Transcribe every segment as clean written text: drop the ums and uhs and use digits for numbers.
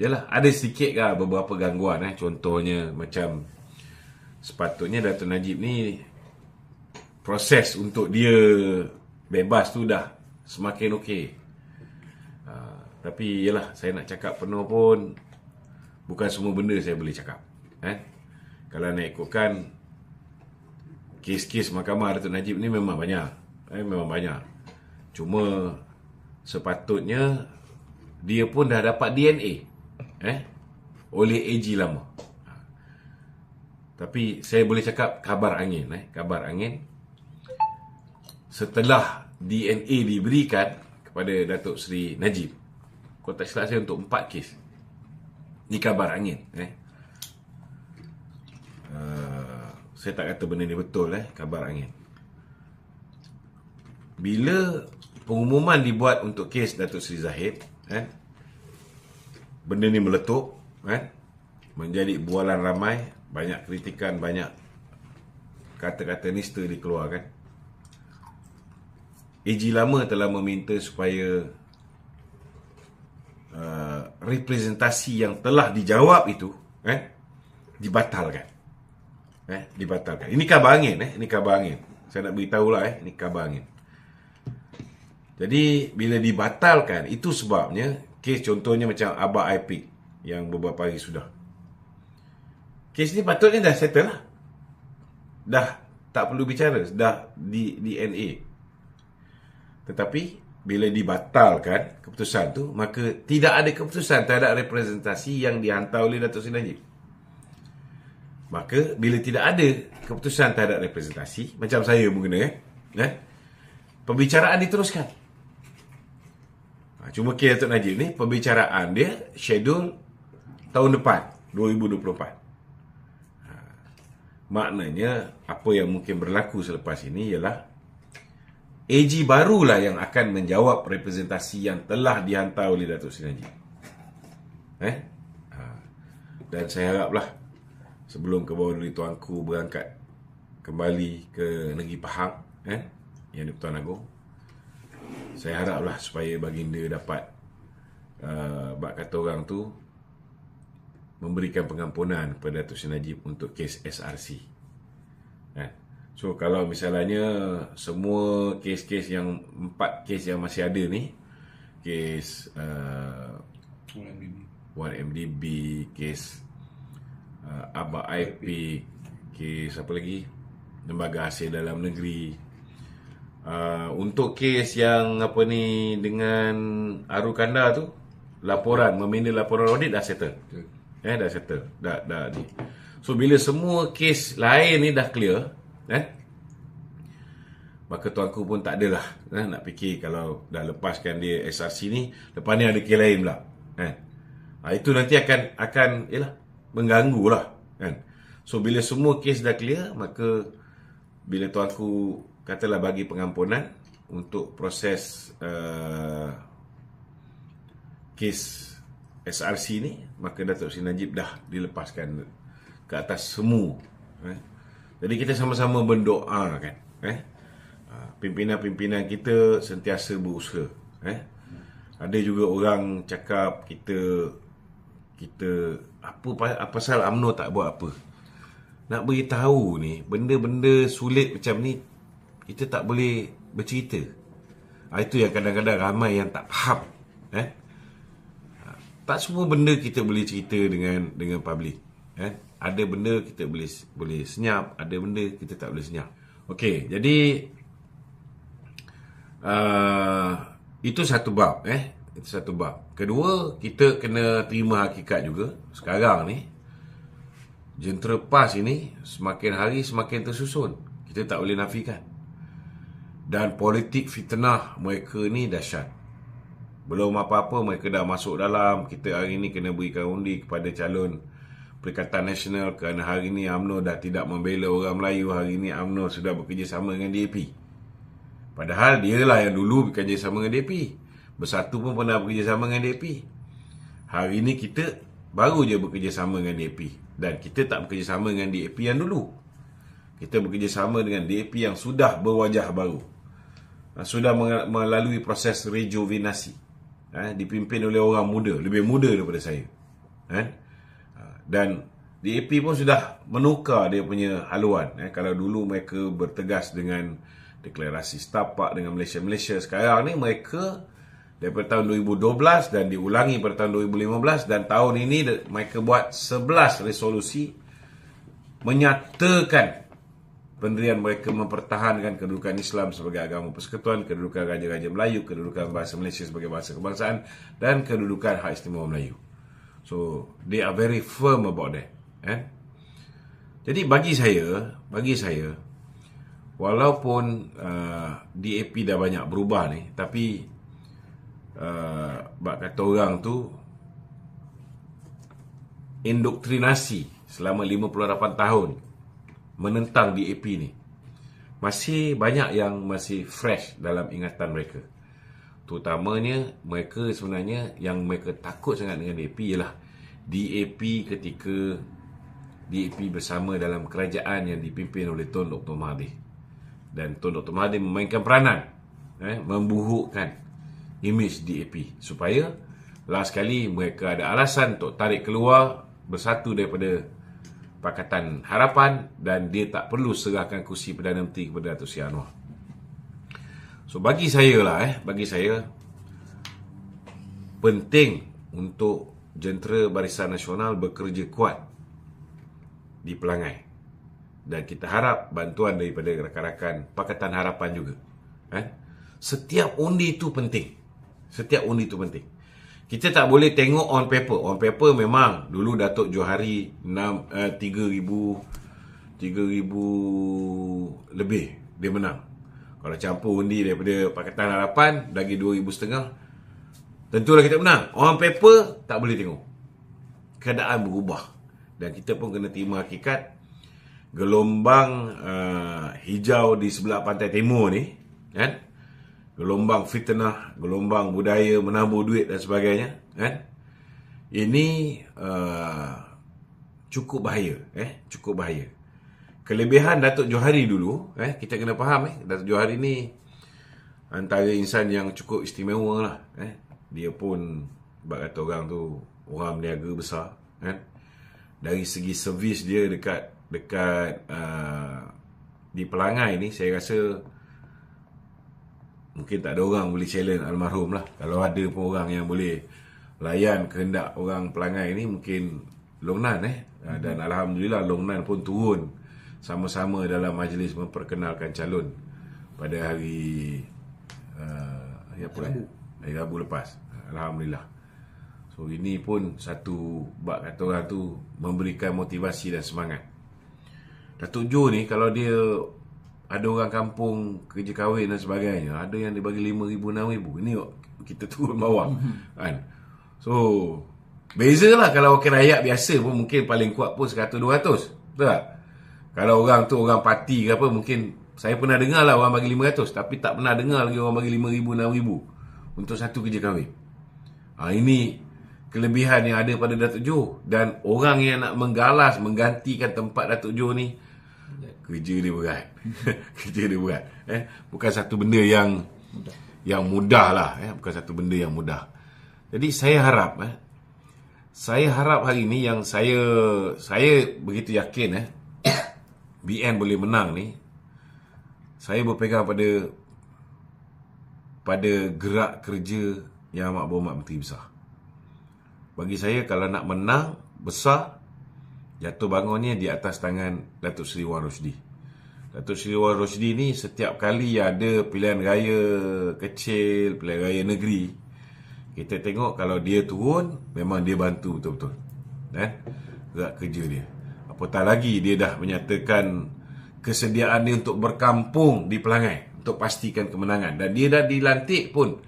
yalah, ada sedikit lah beberapa gangguan. Contohnya macam sepatutnya Dato' Najib ni proses untuk dia bebas tu dah semakin okey. Tapi yalah, saya nak cakap penuh pun bukan semua benda saya boleh cakap. Kalau nak ikutkan kes-kes mahkamah Dato' Najib ni memang banyak. Memang banyak. Cuma sepatutnya dia pun dah dapat DNA oleh AG lama. Tapi saya boleh cakap kabar angin. Kabar angin setelah DNA diberikan kepada Datuk Seri Najib, kalau tak silap saya untuk 4 kes. Ni kabar angin. Saya tak kata benda ni betul. Kabar angin. Bila pengumuman dibuat untuk kes Datuk Seri Zahid, benda ni meletup, menjadi bualan ramai, banyak kritikan, banyak kata-kata nista dikeluarkan. AG lama telah meminta supaya representasi yang telah dijawab itu dibatalkan. Dibatalkan. Ini kabar angin. Ini kabar angin. Saya nak beritahu lah. Ini kabar angin. Jadi bila dibatalkan, itu sebabnya kes contohnya macam Abah Aipik yang beberapa hari sudah. Kes ni patutnya dah settle lah. Dah tak perlu bicara. Dah di DNA. Tetapi bila dibatalkan keputusan tu, maka tidak ada keputusan terhadap representasi yang dihantar oleh Datuk Seri Najib. Maka bila tidak ada keputusan terhadap representasi, macam saya pun kena pembicaraan diteruskan. Cuma kes Datuk Najib ni, pembicaraan dia schedule tahun depan, 2024. Maknanya apa yang mungkin berlaku selepas ini ialah AG barulah yang akan menjawab representasi yang telah dihantar oleh Datuk Seri Najib. Dan saya haraplah sebelum Kebawaduli Tuanku berangkat kembali ke negeri Pahang, yang di-Pertuan Agong, saya haraplah supaya baginda dapat bak kata orang tu memberikan pengampunan kepada Datuk Seri Najib untuk kes SRC. So kalau misalnya semua kes-kes yang 4 kes yang masih ada ni, kes 1MDB, kes Abah Aipik, kes apa lagi, Lembaga Hasil Dalam Negeri, untuk kes yang apa ni dengan Arukanda tu, laporan meminda laporan audit dah settle. Dah settle. Dah ni. So bila semua kes lain ni dah clear, maka tuanku pun tak adalah nak fikir kalau dah lepaskan dia SRC ni, lepas ni ada kes lain pula. Itu nanti akan yalah, mengganggu lah. So bila semua kes dah clear, maka bila tuanku katalah bagi pengampunan untuk proses kes SRC ni, maka Datuk Seri Najib dah dilepaskan ke atas semua. Jadi kita sama-sama berdoa kan. Pimpinan-pimpinan kita sentiasa berusaha. Ada juga orang cakap kita apa pasal UMNO tak buat apa. Nak beritahu ni, benda-benda sulit macam ni kita tak boleh bercerita. Itu yang kadang-kadang ramai yang tak faham. Tak semua benda kita boleh cerita dengan public. Ada benda kita boleh senyap, ada benda kita tak boleh senyap. Okey, jadi itu satu bab. Itu satu bab. Kedua, kita kena terima hakikat juga. Sekarang ni jentera PAS ini semakin hari semakin tersusun. Kita tak boleh nafikan. Dan politik fitnah mereka ni dahsyat. Belum apa-apa mereka dah masuk dalam. Kita hari ni kena berikan undi kepada calon Perikatan Nasional kerana hari ni UMNO dah tidak membela orang Melayu. Hari ni UMNO sudah bekerjasama dengan DAP. Padahal dialah yang dulu bekerjasama dengan DAP. Bersatu pun pernah bekerjasama dengan DAP. Hari ni kita baru je bekerjasama dengan DAP. Dan kita tak bekerjasama dengan DAP yang dulu. Kita bekerjasama dengan DAP yang sudah berwajah baru. Sudah melalui proses rejuvenasi. Dipimpin oleh orang muda. Lebih muda daripada saya. Dan DAP pun sudah menukar dia punya haluan. Kalau dulu mereka bertegas dengan deklarasi setapak dengan Malaysia, sekarang ni mereka daripada tahun 2012 dan diulangi pada tahun 2015 dan tahun ini mereka buat 11 resolusi menyatakan pendirian mereka mempertahankan kedudukan Islam sebagai agama persekutuan, kedudukan Raja-Raja Melayu, kedudukan bahasa Malaysia sebagai bahasa kebangsaan dan kedudukan hak istimewa Melayu. So they are very firm about that. Jadi bagi saya walaupun DAP dah banyak berubah ni, tapi bak kata orang tu indoktrinasi selama 58 tahun menentang DAP ni masih banyak yang masih fresh dalam ingatan mereka. Terutamanya mereka sebenarnya yang mereka takut sangat dengan DAP ialah DAP ketika DAP bersama dalam kerajaan yang dipimpin oleh Tun Dr. Mahathir. Dan Tun Dr. Mahathir memainkan peranan memburukkan imej DAP supaya last sekali mereka ada alasan untuk tarik keluar, bersatu daripada Pakatan Harapan dan dia tak perlu serahkan kursi Perdana Menteri kepada Datuk Seri Anwar. So bagi saya penting untuk jentera Barisan Nasional bekerja kuat di Pelangai. Dan kita harap bantuan daripada rakan-rakan Pakatan Harapan juga. Setiap undi itu penting. Kita tak boleh tengok on paper. On paper memang dulu Datuk Johari 3,000 lebih dia menang. Kalau campur undi daripada Pakatan Harapan bagi 2,500, tentulah kita menang. On paper tak boleh tengok. Keadaan berubah. Dan kita pun kena terima hakikat gelombang hijau di sebelah pantai timur ni, gelombang fitnah, gelombang budaya menabur duit dan sebagainya, ini cukup bahaya. Kelebihan Datuk Johari dulu, kita kena faham, Datuk Johari ni antara insan yang cukup istimewa lah. Dia pun bak kata orang tu orang berniaga besar, dari segi servis dia dekat di Pelangai ni, saya rasa mungkin tak ada orang boleh challenge almarhum lah. Kalau ada pun orang yang boleh layan kehendak orang Pelangai ni, mungkin Long Nan dan Alhamdulillah Long Nan pun turun sama-sama dalam majlis memperkenalkan calon pada hari Rabu lepas. Alhamdulillah. So ini pun satu bak kata orang tu memberikan motivasi dan semangat. Datuk Jo ni kalau dia ada orang kampung kerja kahwin dan sebagainya, ada yang dia bagi 5,000, 6,000. Ini kita turun bawah. So beza lah. Kalau wakil rakyat biasa pun mungkin paling kuat pun 100, 200. Betul tak? Kalau orang tu orang parti ke apa, mungkin saya pernah dengar lah orang bagi 500, tapi tak pernah dengar lagi orang bagi 5,000, 6,000 untuk satu kerja kahwin. Ini kelebihan yang ada pada Datuk Jo. Dan orang yang nak menggalas, menggantikan tempat Datuk Jo ni, kerja dia berat. Bukan satu benda yang mudah lah. Bukan satu benda yang mudah. Jadi saya harap hari ni yang saya begitu yakin BN boleh menang ni. Saya berpegang pada gerak kerja Yang Amat Berhormat Menteri Besar. Bagi saya kalau nak menang besar, jatuh bangunnya di atas tangan Datuk Seri Wan Roshdi. Datuk Seri Wan Roshdi ni setiap kali ada pilihan raya kecil, pilihan raya negeri, kita tengok kalau dia turun, memang dia bantu betul-betul. Gerak kerja dia. Apatah lagi dia dah menyatakan kesediaan dia untuk berkampung di Pelangai untuk pastikan kemenangan. Dan dia dah dilantik pun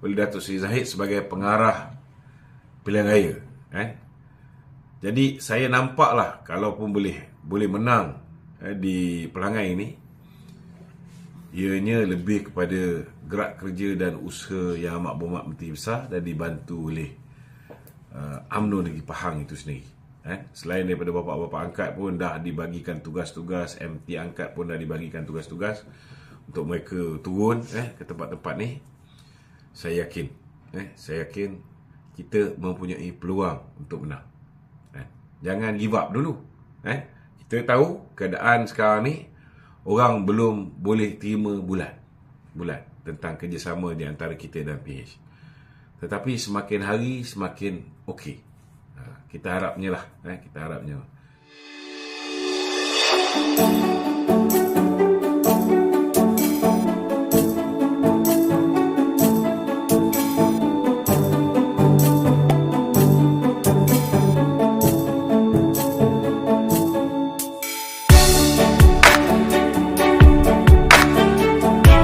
oleh Datuk Seri Zahid sebagai pengarah pilihan raya. Jadi saya nampaklah kalaupun boleh menang di Pelangai ini, ianya lebih kepada gerak kerja dan usaha Yang Amat Berhormat Menteri Besar dan dibantu oleh UMNO Negeri Pahang itu sendiri. Selain daripada bapa-bapa angkat pun dah dibagikan tugas-tugas, MT angkat pun dah dibagikan tugas-tugas untuk mereka turun ke tempat-tempat ni. Saya yakin kita mempunyai peluang untuk menang. Jangan give up dulu. Kita tahu keadaan sekarang ni orang belum boleh terima bulat tentang kerjasama di antara kita dan PH. Tetapi semakin hari semakin okey. Kita harapnya lah. Kita harapnya.